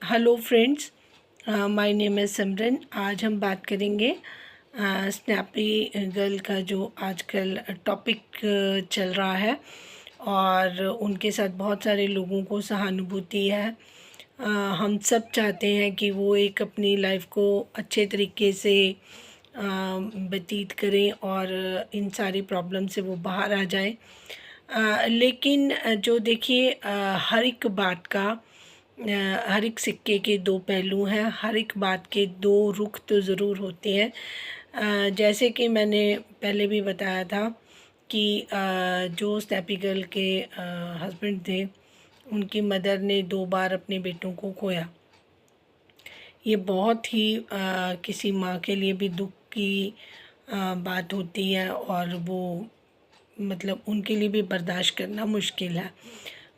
Hello friends, my name है सिमरन। आज हम बात करेंगे स्नैपी गर्ल का जो आजकल टॉपिक चल रहा है और उनके साथ बहुत सारे लोगों को सहानुभूति है। हम सब चाहते हैं कि वो एक अपनी लाइफ को अच्छे तरीके से व्यतीत करें और इन सारी प्रॉब्लम से वो बाहर आ जाए। लेकिन जो देखिए, हर एक बात का हर एक सिक्के के दो पहलू हैं, हर एक बात के दो रुख तो ज़रूर होते हैं। जैसे कि मैंने पहले भी बताया था कि जो स्नैपी गर्ल के हस्बैंड थे, उनकी मदर ने 2 बार अपने बेटों को खोया। ये बहुत ही किसी माँ के लिए भी दुख की बात होती है और वो मतलब उनके लिए भी बर्दाश्त करना मुश्किल है।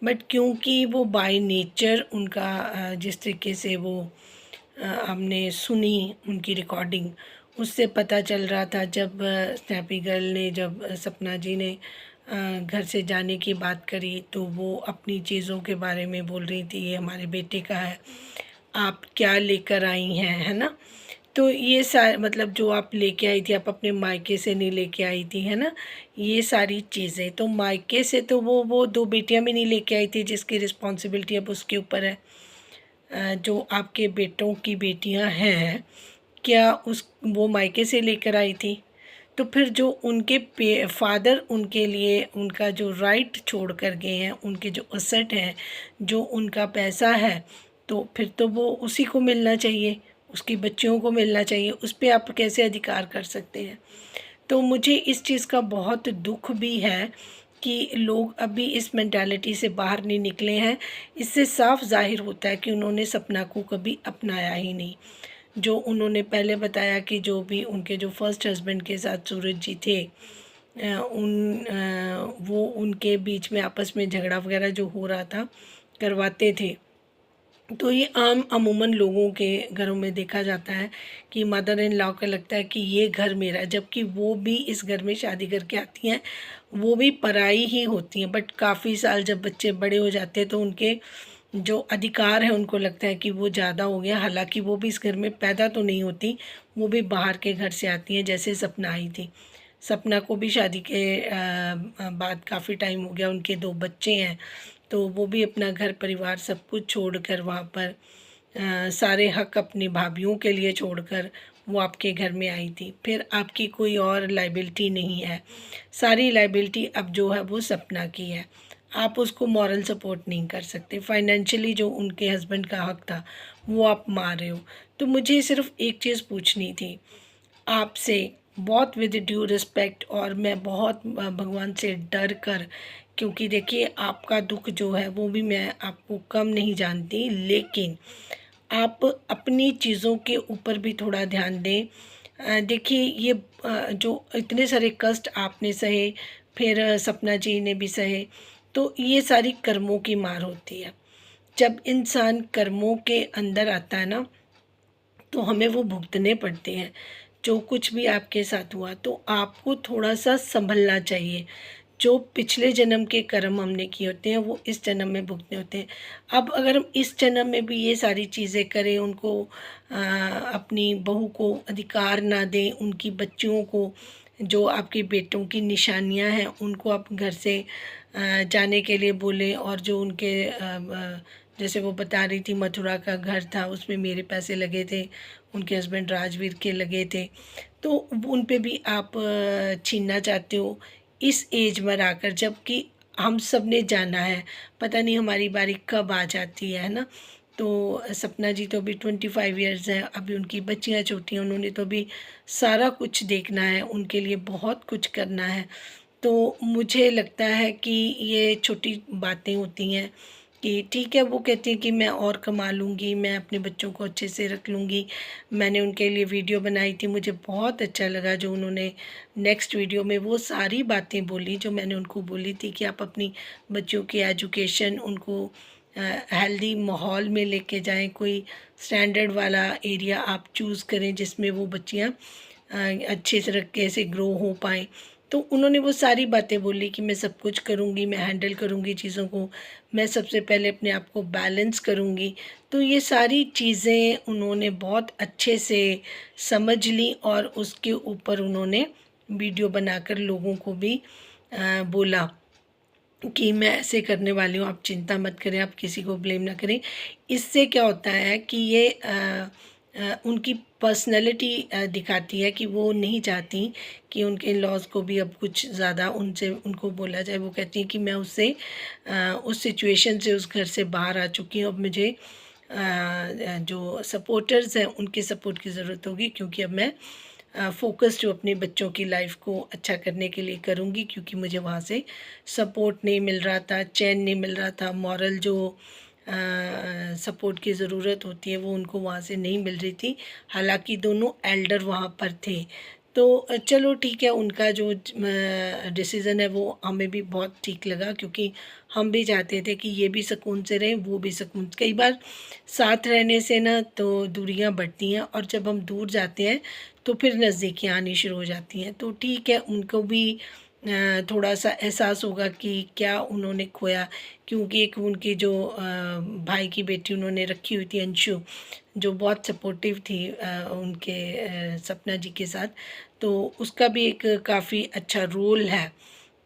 बट क्योंकि वो बाय नेचर उनका जिस तरीके से वो हमने सुनी उनकी रिकॉर्डिंग, उससे पता चल रहा था जब स्नैपी गर्ल ने जब सपना जी ने घर से जाने की बात करी तो वो अपनी चीज़ों के बारे में बोल रही थी, ये हमारे बेटे का है, आप क्या लेकर आई हैं, है ना। तो ये मतलब जो आप लेके आई थी, आप अपने मायके से नहीं लेके आई थी, है ना। ये सारी चीज़ें तो मायके से तो वो 2 बेटियां भी नहीं लेके आई थी जिसकी रिस्पॉन्सिबिलिटी अब उसके ऊपर है। जो आपके बेटों की बेटियां हैं, क्या उस वो मायके से लेकर आई थी? तो फिर जो उनके फादर उनके लिए उनका जो राइट छोड़ कर गए हैं, उनके जो असेट हैं, जो उनका पैसा है, तो फिर तो वो उसी को मिलना चाहिए, उसकी बच्चियों को मिलना चाहिए। उस पे आप कैसे अधिकार कर सकते हैं? तो मुझे इस चीज़ का बहुत दुख भी है कि लोग अभी इस मेंटालिटी से बाहर नहीं निकले हैं। इससे साफ ज़ाहिर होता है कि उन्होंने सपना को कभी अपनाया ही नहीं। जो उन्होंने पहले बताया कि जो भी उनके जो फर्स्ट हस्बैंड के साथ सूरज जी थे, वो उनके बीच में आपस में झगड़ा वगैरह जो हो रहा था करवाते थे। तो ये अमूमन लोगों के घरों में देखा जाता है कि मदर इन लॉ को लगता है कि ये घर मेरा है, जबकि वो भी इस घर में शादी करके आती हैं, वो भी पराई ही होती हैं। बट काफ़ी साल जब बच्चे बड़े हो जाते हैं तो उनके जो अधिकार है उनको लगता है कि वो ज़्यादा हो गया। हालांकि वो भी इस घर में पैदा तो नहीं होती, वो भी बाहर के घर से आती हैं, जैसे सपना आई थी। सपना को भी शादी के बाद काफ़ी टाइम हो गया, उनके 2 बच्चे हैं, तो वो भी अपना घर परिवार सब कुछ छोड़कर वहाँ पर सारे हक अपनी भाभीयों के लिए छोड़कर वो आपके घर में आई थी। फिर आपकी कोई और लायबिलिटी नहीं है, सारी लायबिलिटी अब जो है वो सपना की है। आप उसको मॉरल सपोर्ट नहीं कर सकते। फाइनेंशियली जो उनके हस्बैंड का हक था वो आप मार रहे हो। तो मुझे सिर्फ एक चीज़ पूछनी थी आपसे, बहुत विद ड्यू रिस्पेक्ट, और मैं बहुत भगवान से डर कर, क्योंकि देखिए आपका दुख जो है वो भी मैं आपको कम नहीं जानती, लेकिन आप अपनी चीज़ों के ऊपर भी थोड़ा ध्यान दें। देखिए ये जो इतने सारे कष्ट आपने सहे, फिर सपना जी ने भी सहे, तो ये सारी कर्मों की मार होती है। जब इंसान कर्मों के अंदर आता है ना, तो हमें वो भुगतने पड़ते हैं। जो कुछ भी आपके साथ हुआ तो आपको थोड़ा-सा सँभलना चाहिए। जो पिछले जन्म के कर्म हमने किए होते हैं वो इस जन्म में भुगतने होते हैं। अब अगर हम इस जन्म में भी ये सारी चीज़ें करें, उनको अपनी बहू को अधिकार ना दें, उनकी बच्चियों को, जो आपके बेटों की निशानियाँ हैं उनको आप घर से जाने के लिए बोलें, और जो उनके जैसे वो बता रही थी मथुरा का घर था, उसमें मेरे पैसे लगे थे, उनके हस्बैंड राजवीर के लगे थे, तो उन पे भी आप छीनना चाहते हो इस एज में आकर, जबकि हम सब ने जाना है, पता नहीं हमारी बारी कब आ जाती है ना। तो सपना जी तो अभी 25 इयर्स हैं, अभी उनकी बच्चियां छोटी हैं, उन्होंने तो अभी सारा कुछ देखना है, उनके लिए बहुत कुछ करना है। तो मुझे लगता है कि ये छोटी बातें होती हैं कि ठीक है, वो कहती हैं कि मैं और कमा लूँगी, मैं अपने बच्चों को अच्छे से रख लूँगी। मैंने उनके लिए वीडियो बनाई थी, मुझे बहुत अच्छा लगा जो उन्होंने नेक्स्ट वीडियो में वो सारी बातें बोली जो मैंने उनको बोली थी कि आप अपनी बच्चों की एजुकेशन, उनको हेल्दी माहौल में लेके जाएं, कोई स्टैंडर्ड वाला एरिया आप चूज़ करें जिसमें वो बच्चियाँ अच्छे तरीके से ग्रो हो पाएँ। तो उन्होंने वो सारी बातें बोली कि मैं सब कुछ करूँगी, मैं हैंडल करूँगी चीज़ों को, मैं सबसे पहले अपने आप को बैलेंस करूँगी। तो ये सारी चीज़ें उन्होंने बहुत अच्छे से समझ ली और उसके ऊपर उन्होंने वीडियो बनाकर लोगों को भी बोला कि मैं ऐसे करने वाली हूँ, आप चिंता मत करें, आप किसी को ब्लेम ना करें। इससे क्या होता है कि ये उनकी पर्सनैलिटी दिखाती है कि वो नहीं चाहती कि उनके इन-लॉज़ को भी अब कुछ ज़्यादा उनसे उनको बोला जाए। वो कहती हैं कि मैं उससे उस सिचुएशन से, उस घर से बाहर आ चुकी हूँ। अब मुझे जो सपोर्टर्स हैं उनके सपोर्ट की ज़रूरत होगी, क्योंकि अब मैं फ़ोकस जो अपने बच्चों की लाइफ को अच्छा करने के लिए करूँगी, क्योंकि मुझे वहाँ से सपोर्ट नहीं मिल रहा था, चैन नहीं मिल रहा था, मॉरल जो सपोर्ट की ज़रूरत होती है वो उनको वहाँ से नहीं मिल रही थी। हालाँकि दोनों एल्डर वहाँ पर थे। तो चलो ठीक है, उनका जो डिसीज़न है वो हमें भी बहुत ठीक लगा, क्योंकि हम भी चाहते थे कि ये भी सुकून से रहें, वो भी सुकून। कई बार साथ रहने से ना तो दूरियां बढ़ती हैं, और जब हम दूर जाते हैं तो फिर नज़दीकियाँ आनी शुरू हो जाती हैं। तो ठीक है, उनको भी थोड़ा सा एहसास होगा कि क्या उन्होंने खोया, क्योंकि एक उनकी जो भाई की बेटी उन्होंने रखी हुई थी, अंशु, जो बहुत सपोर्टिव थी उनके सपना जी के साथ, तो उसका भी एक काफ़ी अच्छा रोल है,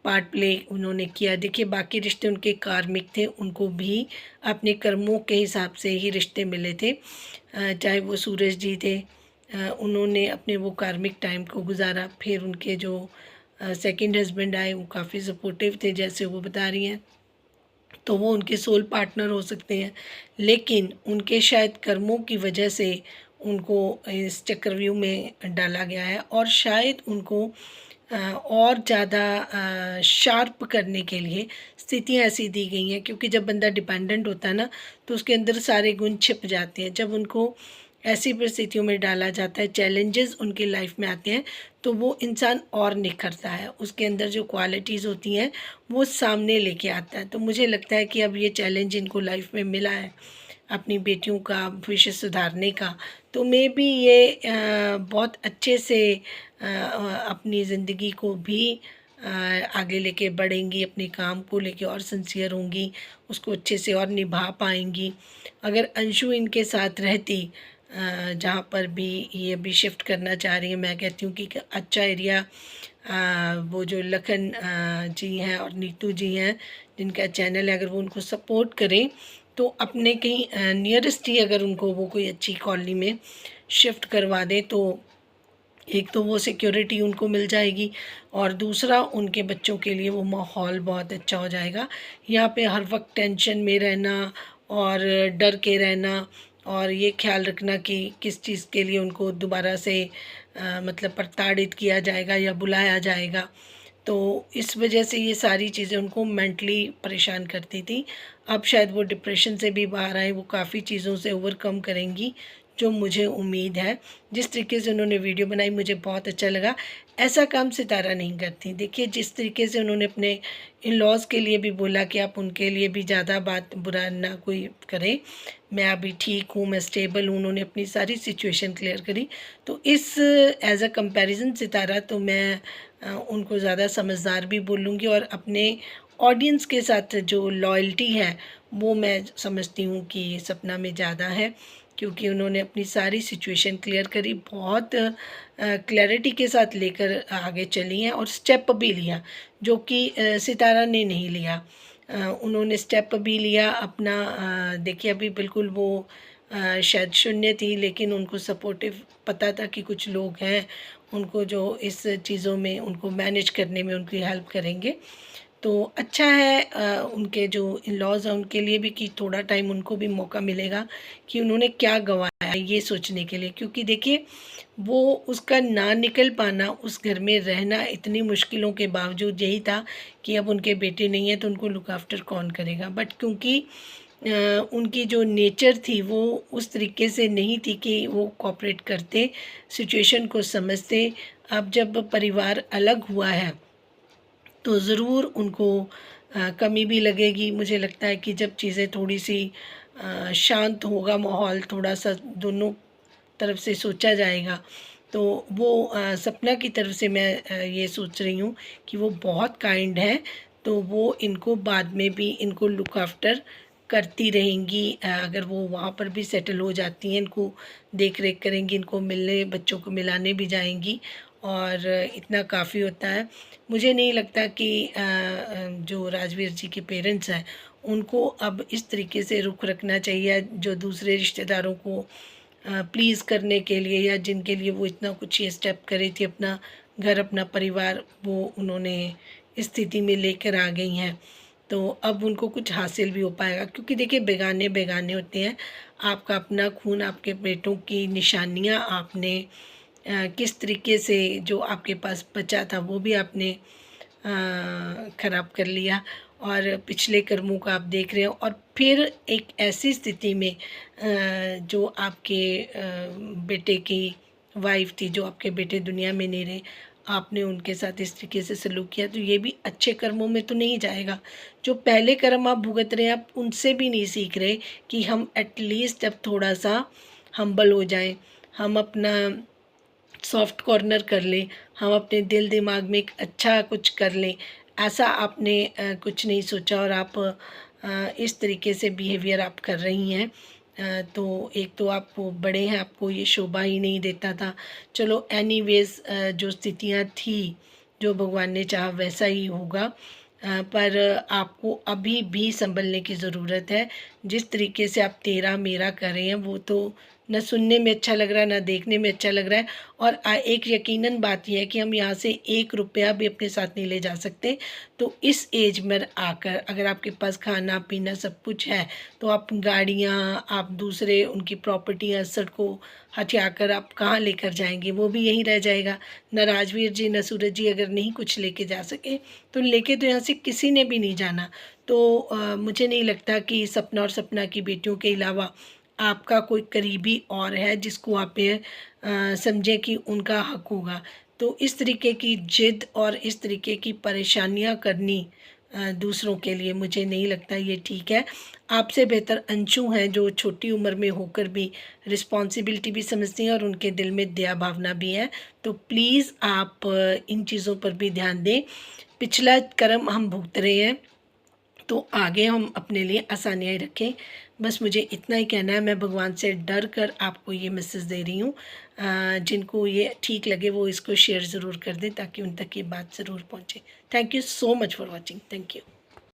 पार्ट प्ले उन्होंने किया। देखिए, बाकी रिश्ते उनके कार्मिक थे, उनको भी अपने कर्मों के हिसाब से ही रिश्ते मिले थे। चाहे वो सूरज जी थे, उन्होंने अपने वो कार्मिक टाइम को गुजारा। फिर उनके जो सेकंड हस्बैंड आए वो काफ़ी सपोर्टिव थे, जैसे वो बता रही हैं, तो वो उनके सोल पार्टनर हो सकते हैं। लेकिन उनके शायद कर्मों की वजह से उनको इस चक्रव्यूह में डाला गया है, और शायद उनको और ज़्यादा शार्प करने के लिए स्थितियाँ ऐसी दी गई हैं, क्योंकि जब बंदा डिपेंडेंट होता है ना, तो उसके अंदर सारे गुण छिप जाते हैं। जब उनको ऐसी परिस्थितियों में डाला जाता है, चैलेंजेस उनकी लाइफ में आते हैं, तो वो इंसान और निखरता है, उसके अंदर जो क्वालिटीज़ होती हैं वो सामने लेके आता है। तो मुझे लगता है कि अब ये चैलेंज इनको लाइफ में मिला है अपनी बेटियों का भविष्य सुधारने का, तो मे बी ये बहुत अच्छे से अपनी ज़िंदगी को भी आगे लेके बढ़ेंगी, अपने काम को लेके और सिंसियर होंगी, उसको अच्छे से और निभा पाएंगी। अगर अंशु इनके साथ रहती, जहाँ पर भी ये अभी शिफ्ट करना चाह रही है, मैं कहती हूँ कि एक अच्छा एरिया, वो जो लखन जी हैं और नीतू जी हैं जिनका चैनल है, अगर वो उनको सपोर्ट करें तो अपने कहीं नियरेस्ट ही अगर उनको वो कोई अच्छी कॉलोनी में शिफ्ट करवा दें, तो एक तो वो सिक्योरिटी उनको मिल जाएगी, और दूसरा उनके बच्चों के लिए वो माहौल बहुत अच्छा हो जाएगा। यहाँ पे हर वक्त टेंशन में रहना और डर के रहना, और ये ख्याल रखना कि किस चीज़ के लिए उनको दोबारा से मतलब प्रताड़ित किया जाएगा या बुलाया जाएगा। तो इस वजह से ये सारी चीज़ें उनको मेंटली परेशान करती थी। अब शायद वो डिप्रेशन से भी बाहर आए, वो काफ़ी चीज़ों से ओवरकम करेंगी, जो मुझे उम्मीद है। जिस तरीके से उन्होंने वीडियो बनाई मुझे बहुत अच्छा लगा। ऐसा काम सितारा नहीं करती। देखिए, जिस तरीके से उन्होंने अपने इन-लॉज़ के लिए भी बोला कि आप उनके लिए भी ज़्यादा बात बुरा ना कोई करे, मैं अभी ठीक हूँ, मैं स्टेबल हूँ, उन्होंने अपनी सारी सिचुएशन क्लियर करी। तो इस एज़ अ कंपैरिज़न सितारा तो मैं उनको ज़्यादा समझदार भी बोलूँगी, और अपने ऑडियंस के साथ जो लॉयल्टी है वो मैं समझती हूँ कि सपना में ज़्यादा है, क्योंकि उन्होंने अपनी सारी सिचुएशन क्लियर करी, बहुत क्लैरिटी के साथ लेकर आगे चली हैं, और स्टेप भी लिया जो कि सितारा ने नहीं लिया। उन्होंने स्टेप भी लिया अपना। देखिए, अभी बिल्कुल वो शायद शून्य थी, लेकिन उनको सपोर्टिव पता था कि कुछ लोग हैं उनको जो इस चीज़ों में उनको मैनेज करने में उनकी हेल्प करेंगे। तो अच्छा है उनके जो इन-लॉज़ हैं उनके लिए भी कि थोड़ा टाइम उनको भी मौका मिलेगा कि उन्होंने क्या गँवाया है ये सोचने के लिए, क्योंकि देखिए, वो उसका ना निकल पाना, उस घर में रहना इतनी मुश्किलों के बावजूद यही था कि अब उनके बेटे नहीं हैं तो उनको लुक आफ्टर कौन करेगा। बट क्योंकि उनकी जो नेचर थी वो उस तरीके से नहीं थी कि वो कोऑपरेट करते, सिचुएशन को समझते। अब जब परिवार अलग हुआ है तो ज़रूर उनको कमी भी लगेगी। मुझे लगता है कि जब चीज़ें थोड़ी सी शांत होगा माहौल, थोड़ा सा दोनों तरफ से सोचा जाएगा, तो वो सपना की तरफ से मैं ये सोच रही हूँ कि वो बहुत काइंड है, तो वो इनको बाद में भी इनको लुक आफ्टर करती रहेंगी। अगर वो वहाँ पर भी सेटल हो जाती हैं, इनको देख रेख करेंगी, इनको मिलने बच्चों को मिलाने भी जाएंगी, और इतना काफ़ी होता है। मुझे नहीं लगता कि जो राजवीर जी के पेरेंट्स हैं उनको अब इस तरीके से रुख रखना चाहिए, जो दूसरे रिश्तेदारों को प्लीज़ करने के लिए, या जिनके लिए वो इतना कुछ ये स्टेप करे थी, अपना घर अपना परिवार वो उन्होंने इस स्थिति में लेकर आ गई हैं। तो अब उनको कुछ हासिल भी हो पाएगा, क्योंकि देखिए बेगाने बेगाने होते हैं। आपका अपना खून, आपके बेटों की निशानियां आपने किस तरीके से जो आपके पास बचा था वो भी आपने ख़राब कर लिया, और पिछले कर्मों का आप देख रहे हो, और फिर एक ऐसी स्थिति में जो आपके बेटे की वाइफ थी, जो आपके बेटे दुनिया में नहीं रहे, आपने उनके साथ इस तरीके से सलूक किया, तो ये भी अच्छे कर्मों में तो नहीं जाएगा। जो पहले कर्म आप भुगत रहे हैं, आप उनसे भी नहीं सीख रहे कि हम एटलीस्ट अब थोड़ा सा हम्बल हो जाएं, हम अपना सॉफ्ट कॉर्नर कर लें, हम अपने दिल दिमाग में एक अच्छा कुछ कर लें। ऐसा आपने कुछ नहीं सोचा, और आप इस तरीके से बिहेवियर आप कर रही हैं। तो एक तो आप बड़े हैं, आपको ये शोभा ही नहीं देता था। चलो एनीवेज़, जो स्थितियाँ थी, जो भगवान ने चाहा वैसा ही होगा। पर आपको अभी भी संभलने की ज़रूरत है। जिस तरीके से आप तेरा मेरा कर रहे हैं, वो तो ना सुनने में अच्छा लग रहा है, ना देखने में अच्छा लग रहा है। और एक यकीनन बात यह है कि हम यहाँ से 1 रुपया भी अपने साथ नहीं ले जा सकते। तो इस एज में आकर अगर आपके पास खाना पीना सब कुछ है, तो आप गाड़ियाँ, आप दूसरे उनकी प्रॉपर्टियाँ, असर को हथियाकर आप कहाँ लेकर जाएंगे? वो भी यहीं रह जाएगा। न राजवीर जी न सूरज जी अगर नहीं कुछ लेके जा सके, तो लेके तो यहाँ से किसी ने भी नहीं जाना। तो मुझे नहीं लगता कि सपना और सपना की बेटियों के अलावा आपका कोई करीबी और है जिसको आप ये समझें कि उनका हक होगा। तो इस तरीके की जिद और इस तरीके की परेशानियां करनी दूसरों के लिए, मुझे नहीं लगता ये ठीक है। आपसे बेहतर अंशु हैं, जो छोटी उम्र में होकर भी रिस्पॉन्सिबिलिटी भी समझती हैं और उनके दिल में दया भावना भी है। तो प्लीज़ आप इन चीज़ों पर भी ध्यान दें। पिछला कर्म हम भुगत रहे हैं, तो आगे हम अपने लिए आसानियाँ रखें। बस मुझे इतना ही कहना है। मैं भगवान से डर कर आपको ये मैसेज दे रही हूँ। जिनको ये ठीक लगे वो इसको शेयर ज़रूर कर दें, ताकि उन तक ये बात ज़रूर पहुँचे। Thank you so much for watching. Thank you.